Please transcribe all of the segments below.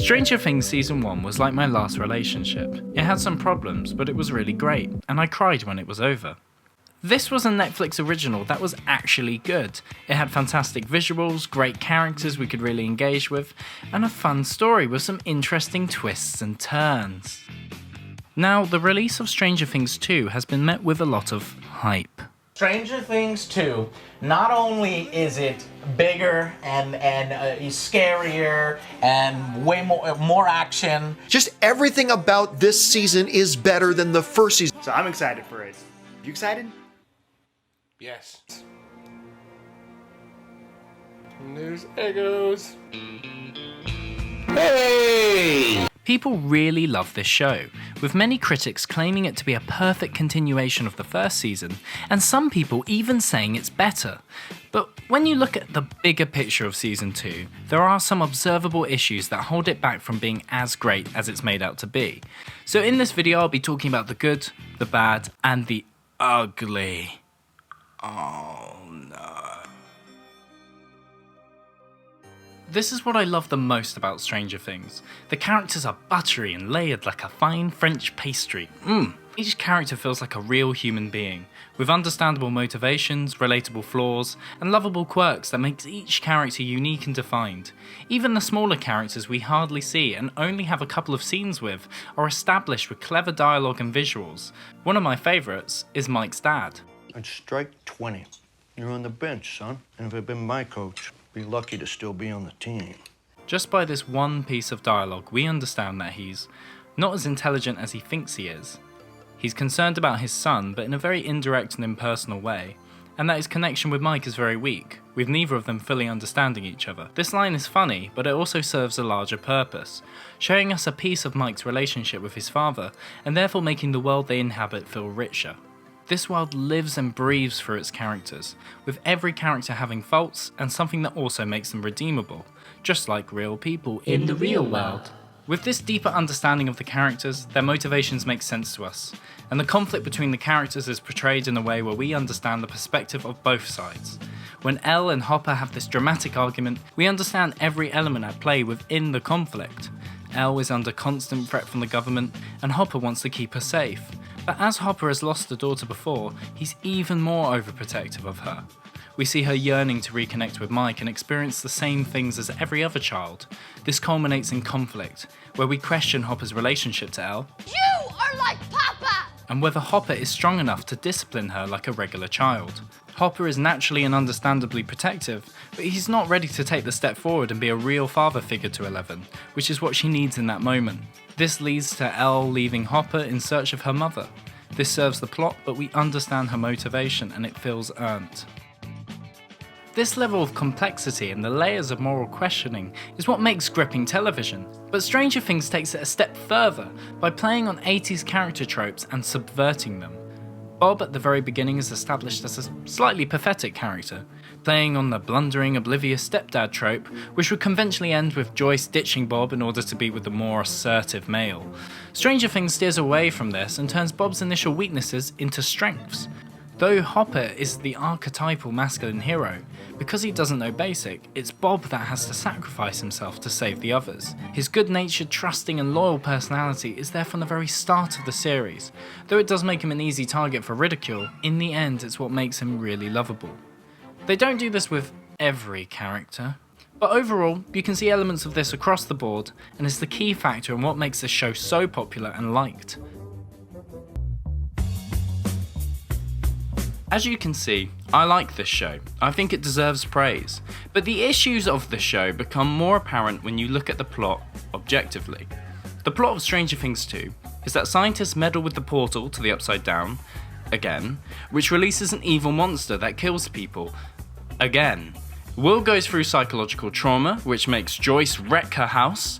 Stranger Things Season 1 was like my last relationship. It had some problems, but it was really great, and I cried when it was over. This was a Netflix original that was actually good. It had fantastic visuals, great characters we could really engage with, and a fun story with some interesting twists and turns. Now, the release of Stranger Things 2 has been met with a lot of hype. Stranger Things 2, not only is it bigger and scarier and way more action. Just everything about this season is better than the first season. So I'm excited for it. You excited? Yes. And there's Eggooos. Hey! People really love this show, with many critics claiming it to be a perfect continuation of the first season, and some people even saying it's better. But when you look at the bigger picture of Season 2, there are some observable issues that hold it back from being as great as it's made out to be. So in this video I'll be talking about the good, the bad, and the ugly. Oh no. This is what I love the most about Stranger Things. The characters are buttery and layered like a fine French pastry. Each character feels like a real human being, with understandable motivations, relatable flaws, and lovable quirks that makes each character unique and defined. Even the smaller characters we hardly see and only have a couple of scenes with are established with clever dialogue and visuals. One of my favourites is Mike's dad. I'd strike 20. You're on the bench, son. And if I'd been my coach, be lucky to still be on the team. Just by this one piece of dialogue, we understand that he's not as intelligent as he thinks he is. He's concerned about his son, but in a very indirect and impersonal way, and that his connection with Mike is very weak, with neither of them fully understanding each other. This line is funny, but it also serves a larger purpose, showing us a piece of Mike's relationship with his father, and therefore making the world they inhabit feel richer. This world lives and breathes through its characters, with every character having faults and something that also makes them redeemable, just like real people in the real world. With this deeper understanding of the characters, their motivations make sense to us, and the conflict between the characters is portrayed in a way where we understand the perspective of both sides. When Elle and Hopper have this dramatic argument, we understand every element at play within the conflict. Elle is under constant threat from the government, and Hopper wants to keep her safe. But as Hopper has lost a daughter before, he's even more overprotective of her. We see her yearning to reconnect with Mike and experience the same things as every other child. This culminates in conflict, where we question Hopper's relationship to Elle. You are like Papa! And whether Hopper is strong enough to discipline her like a regular child. Hopper is naturally and understandably protective, but he's not ready to take the step forward and be a real father figure to Eleven, which is what she needs in that moment. This leads to Elle leaving Hopper in search of her mother. This serves the plot, but we understand her motivation and it feels earned. This level of complexity and the layers of moral questioning is what makes gripping television. But Stranger Things takes it a step further by playing on 80s character tropes and subverting them. Bob at the very beginning is established as a slightly pathetic character, playing on the blundering, oblivious stepdad trope, which would conventionally end with Joyce ditching Bob in order to be with the more assertive male. Stranger Things steers away from this and turns Bob's initial weaknesses into strengths. Though Hopper is the archetypal masculine hero, because he doesn't know basic, it's Bob that has to sacrifice himself to save the others. His good-natured, trusting and loyal personality is there from the very start of the series. Though it does make him an easy target for ridicule, in the end it's what makes him really lovable. They don't do this with every character, but overall you can see elements of this across the board and is the key factor in what makes this show so popular and liked. As you can see, I like this show. I think it deserves praise. But the issues of the show become more apparent when you look at the plot objectively. The plot of Stranger Things 2 is that scientists meddle with the portal to the Upside Down, again, which releases an evil monster that kills people, again. Will goes through psychological trauma, which makes Joyce wreck her house,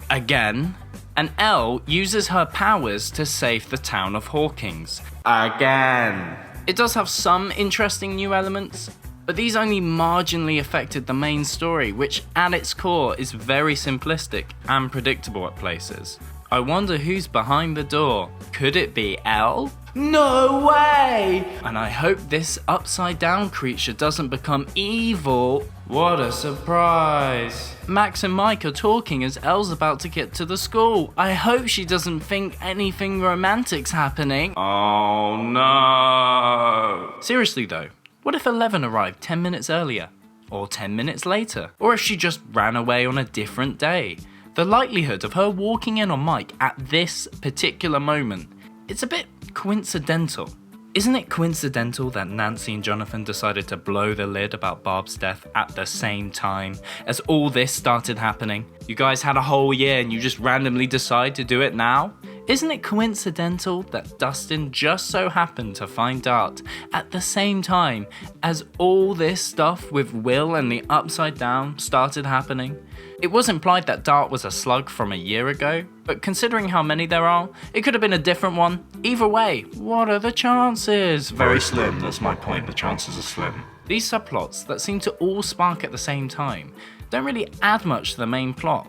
again. And Elle uses her powers to save the town of Hawkins, again. It does have some interesting new elements, but these only marginally affected the main story, which at its core is very simplistic and predictable at places. I wonder who's behind the door. Could it be Elle? No way! And I hope this upside down creature doesn't become evil What a surprise! Max and Mike are talking as Elle's about to get to the school. I hope she doesn't think anything romantic's happening. Oh no! Seriously though, what if 11 arrived 10 minutes earlier? Or 10 minutes later? Or if she just ran away on a different day? The likelihood of her walking in on Mike at this particular moment, it's a bit coincidental. Isn't it coincidental that Nancy and Jonathan decided to blow the lid about Barb's death at the same time as all this started happening? You guys had a whole year and you just randomly decide to do it now? Isn't it coincidental that Dustin just so happened to find Dart at the same time as all this stuff with Will and the Upside Down started happening? It was implied that Dart was a slug from a year ago, but considering how many there are, it could have been a different one. Either way, what are the chances? Very slim, that's my point, the chances are slim. These subplots that seem to all spark at the same time don't really add much to the main plot.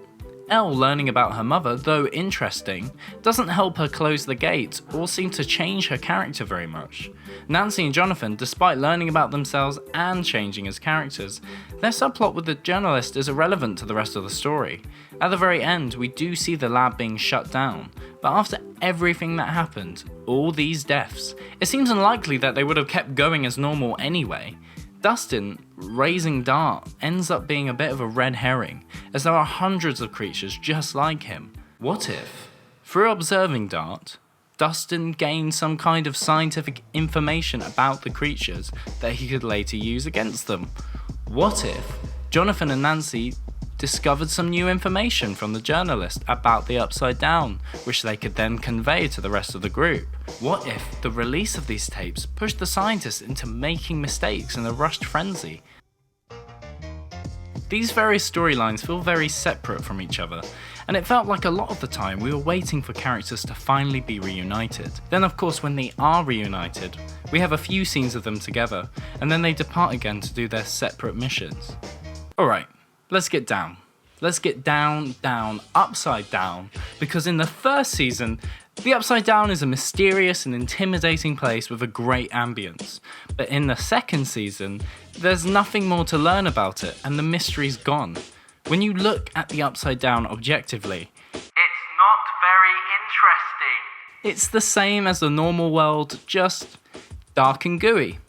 Elle learning about her mother, though interesting, doesn't help her close the gate or seem to change her character very much. Nancy and Jonathan, despite learning about themselves and changing as characters, their subplot with the journalist is irrelevant to the rest of the story. At the very end, we do see the lab being shut down, but after everything that happened, all these deaths, it seems unlikely that they would have kept going as normal anyway. Dustin raising Dart ends up being a bit of a red herring, as there are hundreds of creatures just like him. What if, through observing Dart, Dustin gained some kind of scientific information about the creatures that he could later use against them? What if Jonathan and Nancy discovered some new information from the journalist about the Upside Down, which they could then convey to the rest of the group? What if the release of these tapes pushed the scientists into making mistakes in a rushed frenzy? These various storylines feel very separate from each other, and it felt like a lot of the time we were waiting for characters to finally be reunited. Then of course when they are reunited, we have a few scenes of them together, and then they depart again to do their separate missions. Alright, let's get down. Let's get down, upside down, because in the first season, the Upside Down is a mysterious and intimidating place with a great ambience. But in the second season, there's nothing more to learn about it, and the mystery's gone. When you look at the Upside Down objectively, it's not very interesting. It's the same as the normal world, just dark and gooey,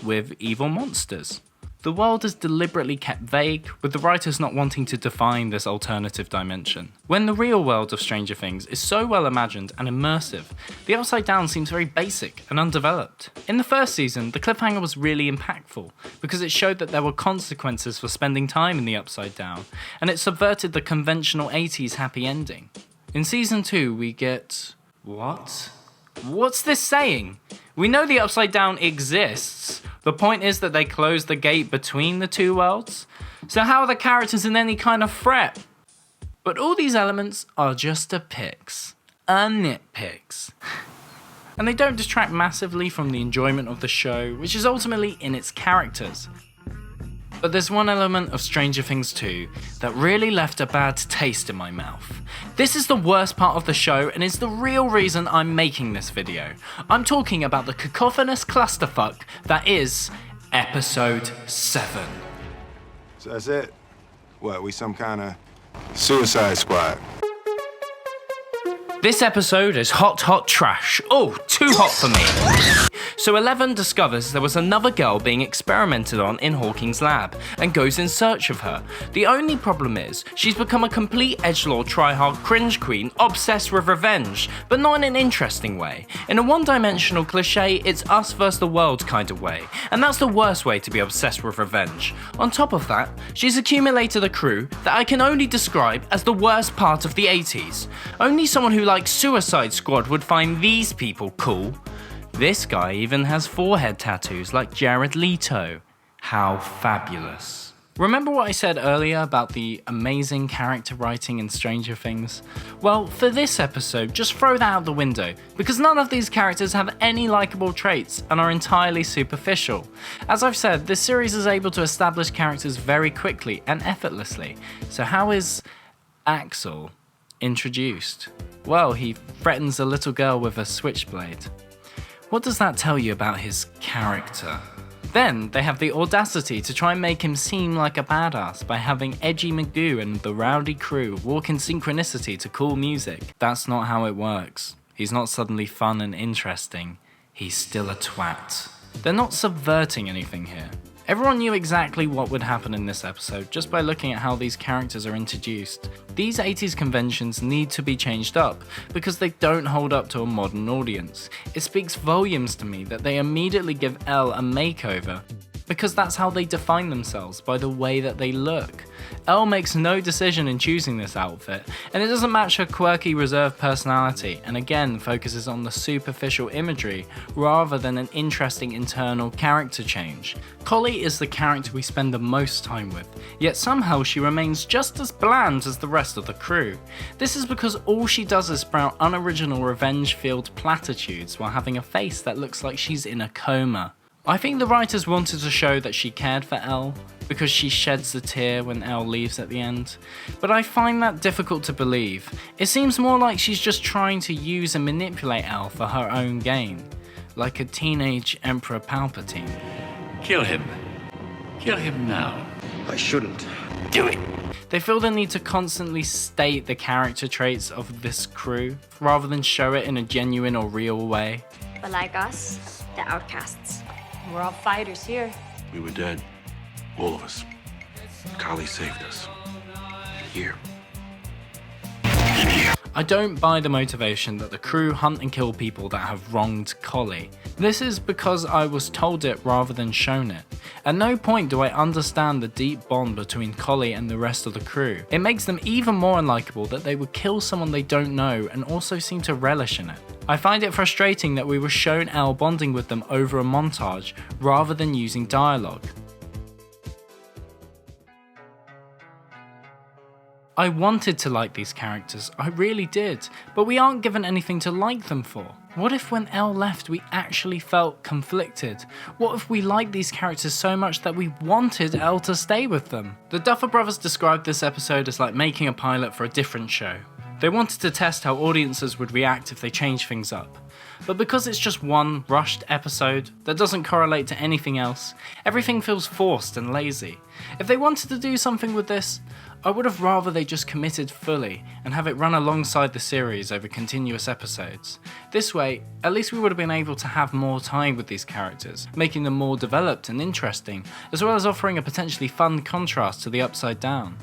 with evil monsters. The world is deliberately kept vague, with the writers not wanting to define this alternative dimension. When the real world of Stranger Things is so well imagined and immersive, the Upside Down seems very basic and undeveloped. In the first season, the cliffhanger was really impactful, because it showed that there were consequences for spending time in the Upside Down, and it subverted the conventional 80s happy ending. In season 2, we get... what? What's this saying? We know the Upside Down exists. The point is that they closed the gate between the two worlds. So how are the characters in any kind of threat? But all these elements are just a NitPix. And they don't distract massively from the enjoyment of the show, which is ultimately in its characters. But there's one element of Stranger Things 2 that really left a bad taste in my mouth. This is the worst part of the show and is the real reason I'm making this video. I'm talking about the cacophonous clusterfuck that is Episode 7. So that's it? What, we some kind of Suicide Squad? This episode is hot trash. Oh, too hot for me. So 11 discovers there was another girl being experimented on in Hawking's lab and goes in search of her. The only problem is she's become a complete edgelord tryhard cringe queen obsessed with revenge, but not in an interesting way. In a one-dimensional cliche, it's us versus the world kind of way, and that's the worst way to be obsessed with revenge. On top of that, she's accumulated a crew that I can only describe as the worst part of the 80s. Only someone who likes Suicide Squad would find these people cool. This guy even has forehead tattoos like Jared Leto. How fabulous. Remember what I said earlier about the amazing character writing in Stranger Things? Well, for this episode, just throw that out the window, because none of these characters have any likable traits and are entirely superficial. As I've said, this series is able to establish characters very quickly and effortlessly. So how is Axel introduced? Well, he threatens a little girl with a switchblade. What does that tell you about his character? Then they have the audacity to try and make him seem like a badass by having Edgy Magoo and the rowdy crew walk in synchronicity to cool music. That's not how it works. He's not suddenly fun and interesting. He's still a twat. They're not subverting anything here. Everyone knew exactly what would happen in this episode just by looking at how these characters are introduced. These 80s conventions need to be changed up because they don't hold up to a modern audience. It speaks volumes to me that they immediately give Elle a makeover because that's how they define themselves, by the way that they look. Elle makes no decision in choosing this outfit, and it doesn't match her quirky, reserved personality, and again focuses on the superficial imagery rather than an interesting internal character change. Collie is the character we spend the most time with, yet somehow she remains just as bland as the rest of the crew. This is because all she does is sprout unoriginal revenge-filled platitudes while having a face that looks like she's in a coma. I think the writers wanted to show that she cared for Elle, because she sheds a tear when Elle leaves at the end, but I find that difficult to believe. It seems more like she's just trying to use and manipulate Elle for her own gain, like a teenage Emperor Palpatine. Kill him. Kill him now. I shouldn't. Do it. They feel the need to constantly state the character traits of this crew, rather than show it in a genuine or real way. But like us, the outcasts. We're all fighters here. We were dead. All of us. Kali saved us. Here. I don't buy the motivation that the crew hunt and kill people that have wronged Collie. This is because I was told it rather than shown it. At no point do I understand the deep bond between Collie and the rest of the crew. It makes them even more unlikable that they would kill someone they don't know and also seem to relish in it. I find it frustrating that we were shown Elle bonding with them over a montage rather than using dialogue. I wanted to like these characters, I really did, but we aren't given anything to like them for. What if when Elle left we actually felt conflicted? What if we liked these characters so much that we wanted Elle to stay with them? The Duffer Brothers described this episode as like making a pilot for a different show. They wanted to test how audiences would react if they changed things up. But because it's just one rushed episode that doesn't correlate to anything else, everything feels forced and lazy. If they wanted to do something with this, I would have rather they just committed fully and have it run alongside the series over continuous episodes. This way, at least we would have been able to have more time with these characters, making them more developed and interesting, as well as offering a potentially fun contrast to the Upside Down.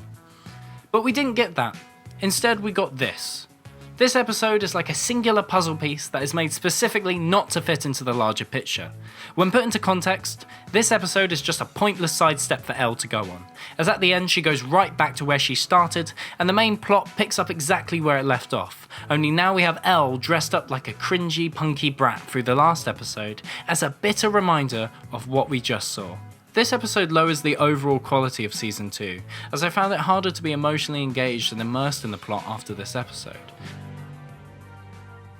But we didn't get that. Instead, we got this. This episode is like a singular puzzle piece that is made specifically not to fit into the larger picture. When put into context, this episode is just a pointless sidestep for Elle to go on, as at the end she goes right back to where she started, and the main plot picks up exactly where it left off, only now we have Elle dressed up like a cringy, punky brat through the last episode, as a bitter reminder of what we just saw. This episode lowers the overall quality of Season 2, as I found it harder to be emotionally engaged and immersed in the plot after this episode.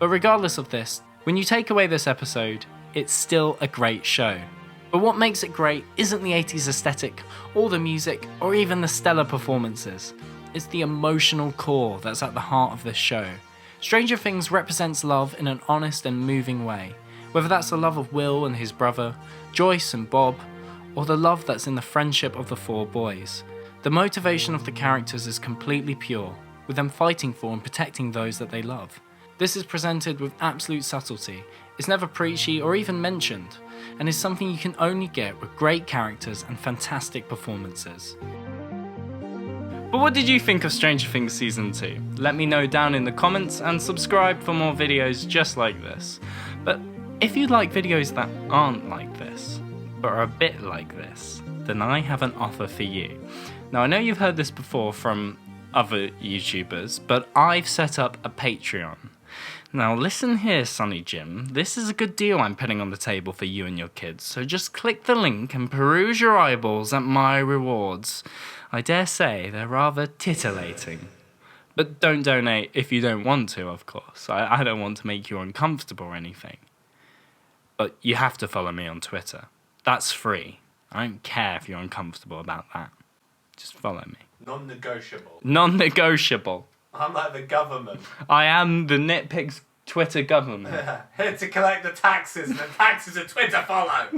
But regardless of this, when you take away this episode, it's still a great show. But what makes it great isn't the 80s aesthetic, or the music, or even the stellar performances. It's the emotional core that's at the heart of this show. Stranger Things represents love in an honest and moving way, whether that's the love of Will and his brother, Joyce and Bob, or the love that's in the friendship of the four boys. The motivation of the characters is completely pure, with them fighting for and protecting those that they love. This is presented with absolute subtlety, is never preachy or even mentioned, and is something you can only get with great characters and fantastic performances. But what did you think of Stranger Things Season 2? Let me know down in the comments and subscribe for more videos just like this. But if you like videos that aren't like this, but are a bit like this, then I have an offer for you. Now I know you've heard this before from other YouTubers, but I've set up a Patreon. Now listen here, Sonny Jim, this is a good deal I'm putting on the table for you and your kids, so just click the link and peruse your eyeballs at my rewards. I dare say they're rather titillating. But don't donate if you don't want to, of course. I don't want to make you uncomfortable or anything. But you have to follow me on Twitter. That's free. I don't care if you're uncomfortable about that. Just follow me. Non-negotiable. Non-negotiable. I'm like the government. I am the NitPix Twitter government. Here to collect the taxes, and the taxes are Twitter follow.